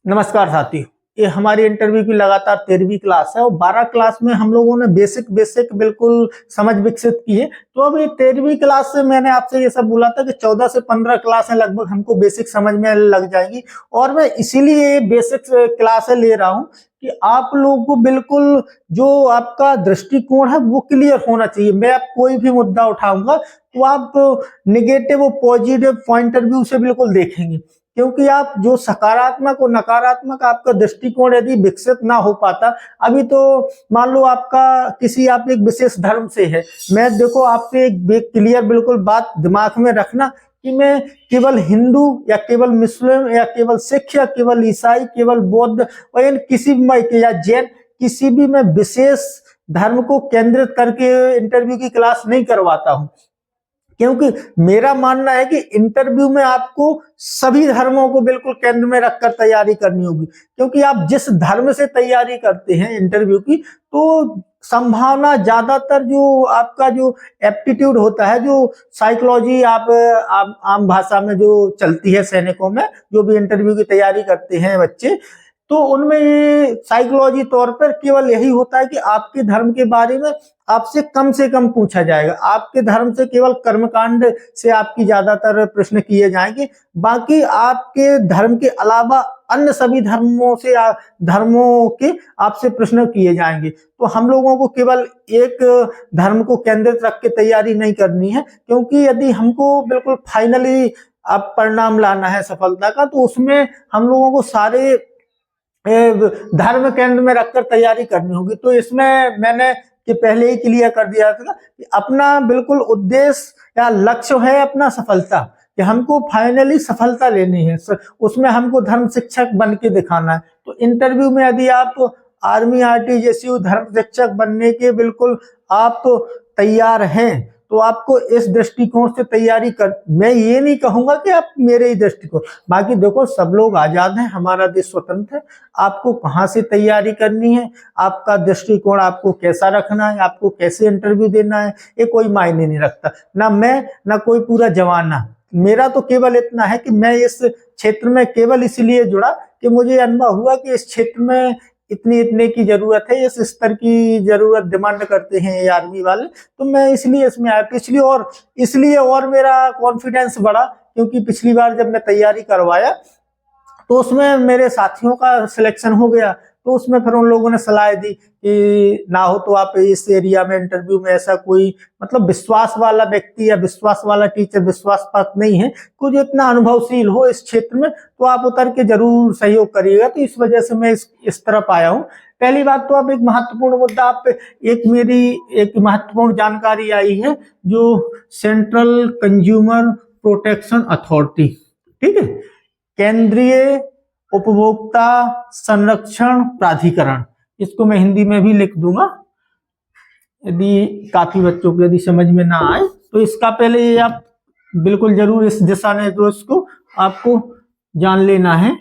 नमस्कार साथियों, ये हमारी इंटरव्यू की लगातार 13वीं क्लास है और 12 क्लास में हम लोगों ने बेसिक बिल्कुल समझ विकसित की है। तो अब ये 13वीं क्लास से मैंने आपसे ये सब बोला था कि 14 से 15 क्लासें लगभग हमको बेसिक समझ में लग जाएगी और मैं इसीलिए ये बेसिक क्लासें ले रहा हूँ कि आप लोगों को बिल्कुल जो आपका दृष्टिकोण है वो क्लियर होना चाहिए। मैं आप कोई भी मुद्दा उठाऊंगा तो आप निगेटिव और पॉजिटिव पॉइंट ऑफ व्यू से बिल्कुल देखेंगे, क्योंकि आप जो सकारात्मक और नकारात्मक आपका दृष्टिकोण यदि विकसित ना हो पाता, अभी तो मान लो आपका आप एक विशेष धर्म से है, मैं देखो आपसे एक क्लियर बिल्कुल बात दिमाग में रखना कि मैं केवल हिंदू या केवल मुस्लिम या केवल सिख या केवल ईसाई केवल बौद्ध और किसी भी या जैन किसी भी मैं विशेष धर्म को केंद्रित करके इंटरव्यू की क्लास नहीं करवाता हूं, क्योंकि मेरा मानना है कि इंटरव्यू में आपको सभी धर्मों को बिल्कुल केंद्र में रखकर तैयारी करनी होगी। क्योंकि आप जिस धर्म से तैयारी करते हैं इंटरव्यू की, तो संभावना ज्यादातर जो आपका जो एप्टीट्यूड होता है, जो साइकोलॉजी आप आम भाषा में जो चलती है सैनिकों में, जो भी इंटरव्यू की तैयारी करते हैं बच्चे, तो उनमें ये साइकोलॉजी तौर पर केवल यही होता है कि आपके धर्म के बारे में आपसे से कम पूछा जाएगा। आपके धर्म से केवल कर्मकांड से आपकी ज्यादातर प्रश्न किए जाएंगे, बाकी आपके धर्म के अलावा अन्य सभी धर्मों के आपसे प्रश्न किए जाएंगे। तो हम लोगों को केवल एक धर्म को केंद्रित रख के तैयारी नहीं करनी है, क्योंकि यदि हमको बिल्कुल फाइनली अब परिणाम लाना है सफलता का, तो उसमें हम लोगों को सारे धर्म केंद्र में रखकर तैयारी करनी होगी। तो इसमें मैंने कि पहले ही क्लियर कर दिया था कि अपना बिल्कुल उद्देश्य या लक्ष्य है अपना सफलता, कि हमको फाइनली सफलता लेनी है, उसमें हमको धर्म शिक्षक बन के दिखाना है। तो इंटरव्यू में यदि आप आर्मी आरटी जैसी धर्म शिक्षक बनने के बिल्कुल आप तैयार हैं, तो आपको इस दृष्टिकोण से तैयारी कर, मैं ये नहीं कहूंगा कि आप मेरे ही दृष्टिकोण, बाकी देखो सब लोग आजाद हैं, हमारा देश स्वतंत्र है, आपको कहाँ से तैयारी करनी है, आपका दृष्टिकोण आपको कैसा रखना है, आपको कैसे इंटरव्यू देना है, ये कोई मायने नहीं रखता। ना मैं ना कोई पूरा जमाना, मेरा तो केवल इतना है कि मैं इस क्षेत्र में केवल इसलिए जुड़ा कि मुझे अनुभव हुआ कि इस क्षेत्र में इतने की जरूरत है, इस स्तर की जरूरत डिमांड करते हैं ये आर्मी वाले, तो मैं इसलिए इसमें आया। इसलिए और मेरा कॉन्फिडेंस बढ़ा, क्योंकि पिछली बार जब मैं तैयारी करवाया तो उसमें मेरे साथियों का सिलेक्शन हो गया, तो उसमें फिर उन लोगों ने सलाह दी कि ना हो तो आप इस एरिया में इंटरव्यू में ऐसा कोई मतलब विश्वास वाला व्यक्ति या विश्वास वाला टीचर विश्वास पात्र नहीं है, कुछ इतना अनुभवशील हो इस क्षेत्र में, तो आप उतर के जरूर सहयोग करिएगा। तो इस वजह से मैं इस तरफ आया हूँ। पहली बात तो अब एक महत्वपूर्ण मुद्दा आप मेरी एक महत्वपूर्ण जानकारी आई है, जो सेंट्रल कंज्यूमर प्रोटेक्शन अथॉरिटी, ठीक है, केंद्रीय उपभोक्ता संरक्षण प्राधिकरण, इसको मैं हिंदी में भी लिख दूंगा यदि काफी बच्चों को यदि समझ में ना आए, तो इसका पहले ये आप बिल्कुल जरूर इस दिशा निर्देश को आपको जान लेना है।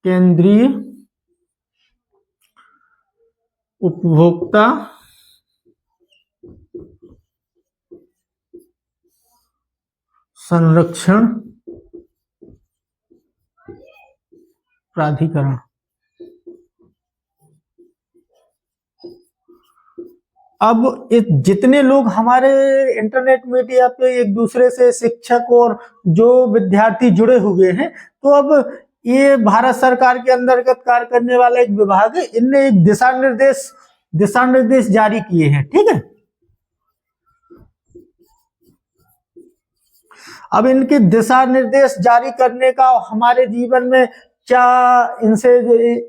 केंद्रीय उपभोक्ता संरक्षण प्राधिकरण। अब जितने लोग हमारे इंटरनेट मीडिया पे एक दूसरे से शिक्षक और जो विद्यार्थी जुड़े हुए हैं, तो अब ये भारत सरकार के अंतर्गत कार्य करने वाला एक विभाग है, इनने एक दिशा निर्देश जारी किए हैं, ठीक है। अब इनके दिशा निर्देश जारी करने का हमारे जीवन में क्या इनसे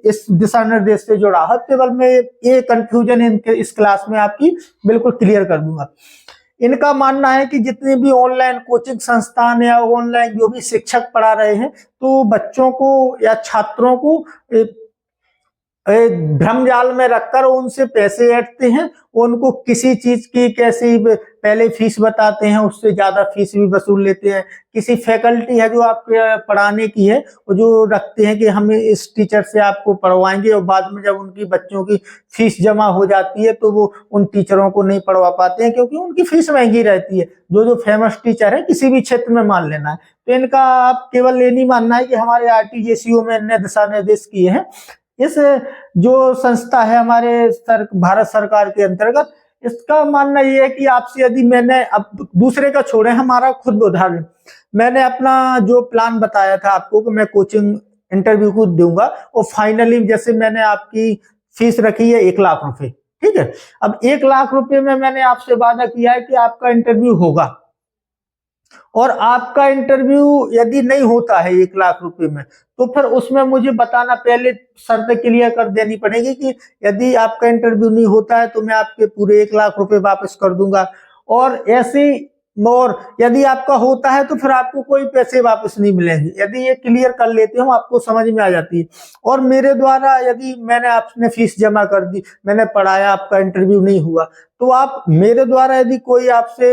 इस दिशा निर्देश से जुड़ा है, केवल मैं ये कंफ्यूजन इनके इस क्लास में आपकी बिल्कुल क्लियर कर दूंगा। इनका मानना है कि जितने भी ऑनलाइन कोचिंग संस्थान या ऑनलाइन जो भी शिक्षक पढ़ा रहे हैं, तो बच्चों को या छात्रों को भ्रम जाल में रखकर उनसे पैसे ऐंठते हैं, उनको किसी चीज की कैसी पहले फीस बताते हैं, उससे ज्यादा फीस भी वसूल लेते हैं। किसी फैकल्टी है जो आपके पढ़ाने की है, वो जो रखते हैं कि हम इस टीचर से आपको पढ़वाएंगे, और बाद में जब उनकी बच्चों की फीस जमा हो जाती है तो वो उन टीचरों को नहीं पढ़वा पाते हैं, क्योंकि उनकी फीस महंगी रहती है। जो फेमस टीचर है किसी भी क्षेत्र में मान लेना है, तो इनका आप केवल ये नहीं मानना है कि हमारे आरटीजीएससीओ में इनने दिशा निर्देश किए हैं। इस जो संस्था है हमारे भारत सरकार के अंतर्गत, इसका मानना ये है कि आपसे यदि मैंने, अब दूसरे का छोड़े, हमारा खुद उदाहरण, मैंने अपना जो प्लान बताया था आपको कि मैं कोचिंग इंटरव्यू को दूंगा, और फाइनली जैसे मैंने आपकी फीस रखी है 1 लाख रुपए, ठीक है। अब 1 लाख रुपए में मैंने आपसे वादा किया है कि आपका इंटरव्यू होगा, और आपका इंटरव्यू यदि नहीं होता है 1 लाख रुपए में, तो फिर उसमें मुझे बताना, पहले शर्त क्लियर कर देनी पड़ेगी कि यदि आपका इंटरव्यू नहीं होता है तो मैं आपके पूरे 1 लाख रुपए वापस कर दूंगा, और ऐसे, और यदि आपका होता है तो फिर आपको कोई पैसे वापस नहीं मिलेंगे। यदि ये क्लियर कर लेते हो, आपको समझ में आ जाती है। और मेरे द्वारा यदि मैंने आपने फीस जमा कर दी, मैंने पढ़ाया, आपका इंटरव्यू नहीं हुआ, तो आप मेरे द्वारा यदि कोई आपसे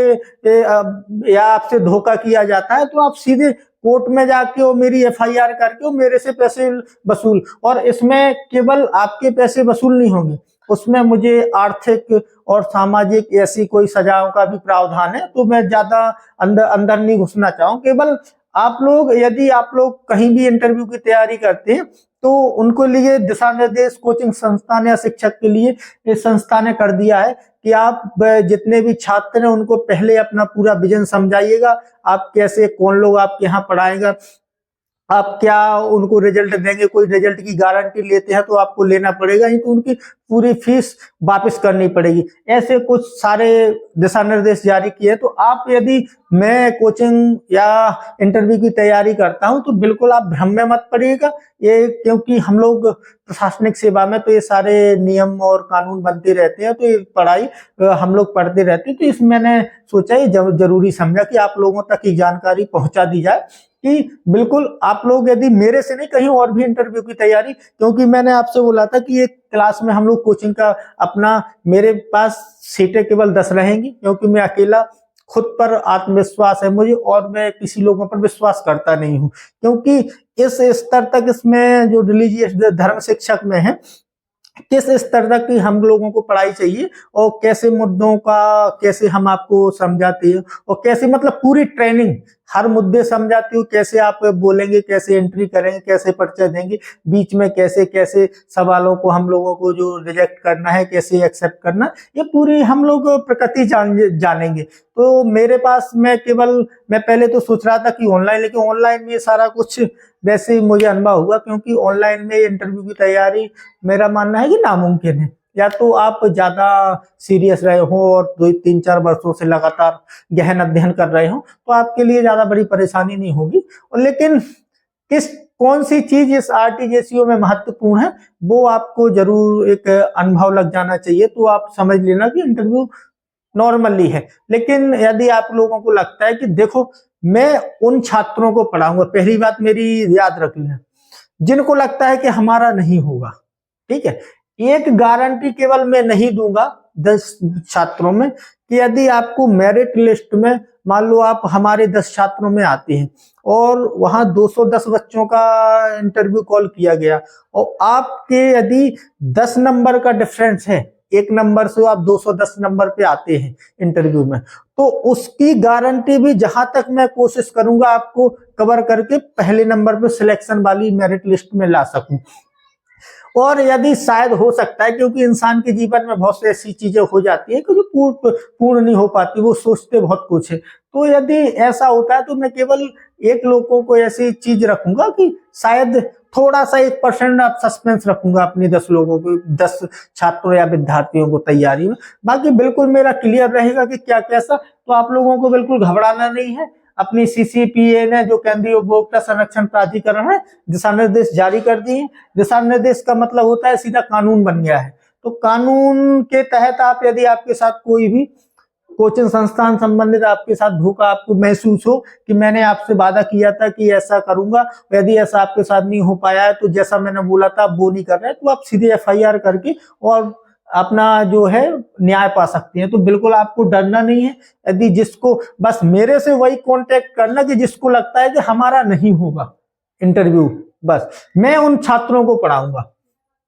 या आपसे धोखा किया जाता है, तो आप सीधे कोर्ट में जाके और मेरी एफआईआर करके और मेरे से पैसे वसूल, और इसमें केवल आपके पैसे वसूल नहीं होंगे, उसमें मुझे आर्थिक और सामाजिक ऐसी कोई सजाओं का भी प्रावधान है। तो मैं ज्यादा अंदर नहीं घुसना चाहूँ। केवल आप लोग, यदि आप लोग कहीं भी इंटरव्यू की तैयारी करते हैं, तो उनको लिए दिशा निर्देश कोचिंग संस्थान या शिक्षक के लिए इस संस्था ने कर दिया है कि आप जितने भी छात्र हैं उनको पहले अपना पूरा विजन समझाइएगा, आप कैसे, कौन लोग आपके यहाँ पढ़ाएगा, आप क्या उनको रिजल्ट देंगे, कोई रिजल्ट की गारंटी लेते हैं तो आपको लेना पड़ेगा, नहीं तो उनकी पूरी फीस वापस करनी पड़ेगी। ऐसे कुछ सारे दिशा निर्देश जारी किए। तो आप, यदि मैं कोचिंग या इंटरव्यू की तैयारी करता हूं, तो बिल्कुल आप भ्रम में मत पड़िएगा, ये क्योंकि हम लोग प्रशासनिक सेवा में तो ये सारे नियम और कानून बनते रहते हैं, तो ये पढ़ाई हम लोग पढ़ते रहते हैं। तो इस मैंने सोचा ये जरूरी समझा कि आप लोगों तक ये जानकारी पहुंचा दी जाए कि बिल्कुल आप लोग, यदि मेरे से नहीं कहीं और भी इंटरव्यू की तैयारी, क्योंकि मैंने आपसे बोला था कि एक क्लास में हम लोग कोचिंग का अपना, मेरे पास सीटें केवल 10 रहेंगी, क्योंकि मैं अकेला, खुद पर आत्मविश्वास है मुझे और मैं किसी लोगों पर विश्वास करता नहीं हूँ, क्योंकि इस स्तर तक इसमें जो रिलीजियस धर्म शिक्षक में है, किस स्तर तक की हम लोगों को पढ़ाई चाहिए और कैसे मुद्दों का कैसे हम आपको समझाते हैं, और कैसे, मतलब पूरी ट्रेनिंग, हर मुद्दे समझाती हूँ, कैसे आप बोलेंगे, कैसे एंट्री करेंगे, कैसे पर्चा देंगे, बीच में कैसे कैसे सवालों को हम लोगों को जो रिजेक्ट करना है, कैसे एक्सेप्ट करना, ये पूरी हम लोग प्रकृति जानेंगे। तो मेरे पास, मैं पहले तो सोच रहा था कि ऑनलाइन, लेकिन ऑनलाइन में सारा कुछ वैसे ही मुझे अनुभव हुआ, क्योंकि ऑनलाइन में इंटरव्यू की तैयारी मेरा मानना है कि नामुमकिन है। या तो आप ज्यादा सीरियस रहे हो और 2-3-4 वर्षों से लगातार गहन अध्ययन कर रहे हो, तो आपके लिए ज्यादा बड़ी परेशानी नहीं होगी। और लेकिन कौन सी चीज इस आरटीजीएससीओ में महत्वपूर्ण है, वो आपको जरूर एक अनुभव लग जाना चाहिए। तो आप समझ लेना कि इंटरव्यू नॉर्मली है। लेकिन यदि आप लोगों को लगता है कि देखो, मैं उन छात्रों को पढ़ाऊंगा, पहली बात मेरी याद रख लेना, जिनको लगता है कि हमारा नहीं होगा, ठीक है, एक गारंटी केवल मैं नहीं दूंगा 10 छात्रों में, कि यदि आपको मेरिट लिस्ट में, मान लो आप हमारे 10 छात्रों में आते हैं और वहां 210 बच्चों का इंटरव्यू कॉल किया गया, और आपके यदि 10 नंबर का डिफरेंस है, 1 नंबर से आप 210 नंबर पे आते हैं इंटरव्यू में, तो उसकी गारंटी भी जहां तक मैं कोशिश करूंगा आपको कवर करके पहले नंबर पे सिलेक्शन वाली मेरिट लिस्ट में ला सकूं। और यदि शायद हो सकता है, क्योंकि इंसान के जीवन में बहुत सी ऐसी चीजें हो जाती है कि जो पूर्ण नहीं हो पाती, वो सोचते बहुत कुछ है, तो यदि ऐसा होता है तो मैं केवल एक लोगों को ऐसी चीज रखूंगा कि शायद थोड़ा सा 1% आप सस्पेंस रखूंगा अपने 10 लोगों को, 10 छात्रों या विद्यार्थियों को तैयारी में। बाकी बिल्कुल मेरा क्लियर रहेगा कि क्या कैसा, तो आप लोगों को बिल्कुल घबराना नहीं है। अपनी सीसीपीए ने, जो केंद्रीय उपभोक्ता संरक्षण प्राधिकरण है, दिशा निर्देश जारी कर दिए हैं। दिशा निर्देश का मतलब होता है सीधा कानून बन गया है। तो कानून के तहत आप, यदि आपके साथ कोई भी कोचिंग संस्थान संबंधित आपके साथ धोखा आपको महसूस हो कि मैंने आपसे वादा किया था कि ऐसा करूंगा, यदि ऐसा आपके साथ नहीं हो पाया है, तो जैसा मैंने बोला था आप वो नहीं कर रहे, तो आप सीधे एफआईआर करके और अपना जो है न्याय पा सकते हैं। तो बिल्कुल आपको डरना नहीं है। यदि जिसको, बस मेरे से वही कांटेक्ट करना कि जिसको लगता है कि हमारा नहीं होगा इंटरव्यू, बस मैं उन छात्रों को पढ़ाऊंगा,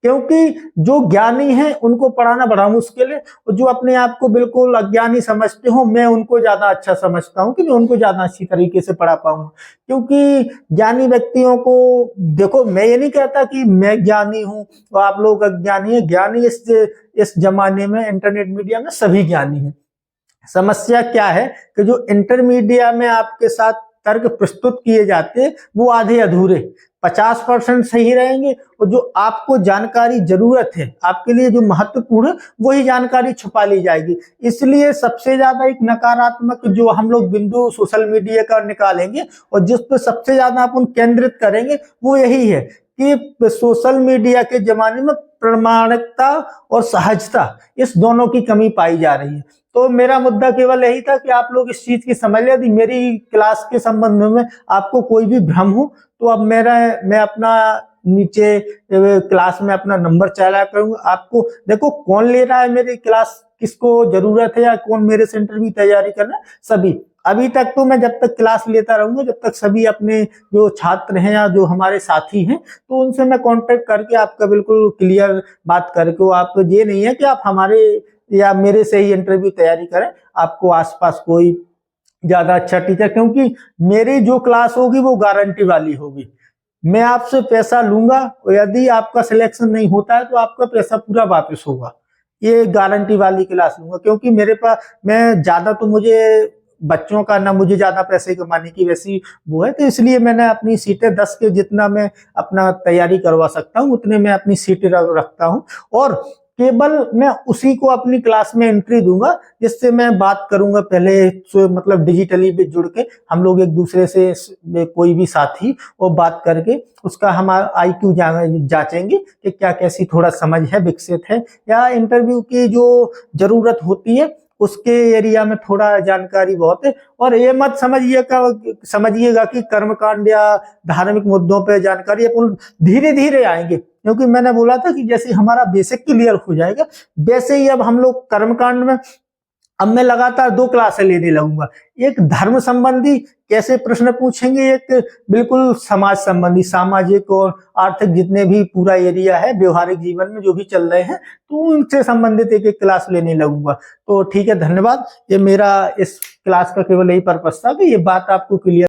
क्योंकि जो ज्ञानी हैं उनको पढ़ाना बड़ा मुश्किल है, और जो अपने आप को बिल्कुल अज्ञानी समझते हो, मैं उनको ज्यादा अच्छा समझता हूँ कि मैं उनको ज्यादा अच्छी तरीके से पढ़ा पाऊंगा। क्योंकि ज्ञानी व्यक्तियों को, देखो मैं ये नहीं कहता कि मैं ज्ञानी हूँ और आप लोग अज्ञानी है। ज्ञानी इस जमाने में, इंटरनेट मीडिया में सभी ज्ञानी हैं। समस्या क्या है कि जो इंटरमीडिया में आपके साथ तर्क प्रस्तुत किए जाते हैं वो आधे अधूरे, 50% सही रहेंगे, और जो आपको जानकारी जरूरत है, आपके लिए जो महत्वपूर्ण है, वही जानकारी छुपा ली जाएगी। इसलिए सबसे ज्यादा एक नकारात्मक जो हम लोग बिंदु सोशल मीडिया का निकालेंगे और जिस पर सबसे ज्यादा अपन केंद्रित करेंगे वो यही है कि सोशल मीडिया के जमाने में प्रामाणिकता और सहजता, इस दोनों की कमी पाई जा रही है। तो मेरा मुद्दा केवल यही था कि आप लोग इस चीज की समझ लें। यदि मेरी क्लास के संबंध में आपको कोई भी भ्रम हो तो अब मैं अपना नीचे क्लास में अपना नंबर चला करूंगा। आपको देखो कौन ले रहा है मेरी क्लास, किसको जरूरत है, या कौन मेरे सेंटर की तैयारी करना, सभी। अभी तक तो मैं जब तक क्लास लेता रहूंगा, जब तक सभी अपने जो छात्र हैं या जो हमारे साथी हैं, तो उनसे मैं कांटेक्ट करके आपका बिल्कुल क्लियर बात करके, आप ये नहीं है कि आप हमारे या मेरे से ही इंटरव्यू तैयारी करें, आपको आसपास कोई ज्यादा अच्छा टीचर, क्योंकि मेरी जो क्लास होगी वो गारंटी वाली होगी। मैं आपसे पैसा लूंगा और यदि आपका सिलेक्शन नहीं होता है तो आपका पैसा पूरा वापस होगा। ये गारंटी वाली क्लास लूंगा, क्योंकि मेरे पास, मैं ज्यादा तो मुझे बच्चों का ना मुझे ज्यादा पैसे कमाने की वैसी वो है, तो इसलिए मैंने अपनी सीटें 10 के जितना मैं अपना तैयारी करवा सकता हूँ उतने मैं अपनी सीटें रखता हूँ, और केवल मैं उसी को अपनी क्लास में एंट्री दूंगा जिससे मैं बात करूंगा पहले, मतलब डिजिटली भी जुड़ के हम लोग एक दूसरे से, कोई भी साथी, और बात करके उसका हमारा IQ जांचेंगे कि क्या कैसी थोड़ा समझ है, विकसित है, या इंटरव्यू की जो जरूरत होती है उसके एरिया में थोड़ा जानकारी बहुत है। और ये मत समझिएगा कि कर्मकांड या धार्मिक मुद्दों पे जानकारी अपन धीरे धीरे आएंगे, क्योंकि मैंने बोला था कि जैसे हमारा बेसिक क्लियर हो जाएगा वैसे ही अब हम लोग कर्मकांड में, अब मैं लगातार 2 क्लासें लेने लगूंगा। एक धर्म संबंधी कैसे प्रश्न पूछेंगे, एक बिल्कुल समाज संबंधी, सामाजिक और आर्थिक जितने भी पूरा एरिया है व्यवहारिक जीवन में जो भी चल रहे हैं, तो उनसे संबंधित एक एक क्लास लेने लगूंगा। तो ठीक है, धन्यवाद। ये मेरा इस क्लास का केवल यही पर्पस था कि ये बात आपको क्लियर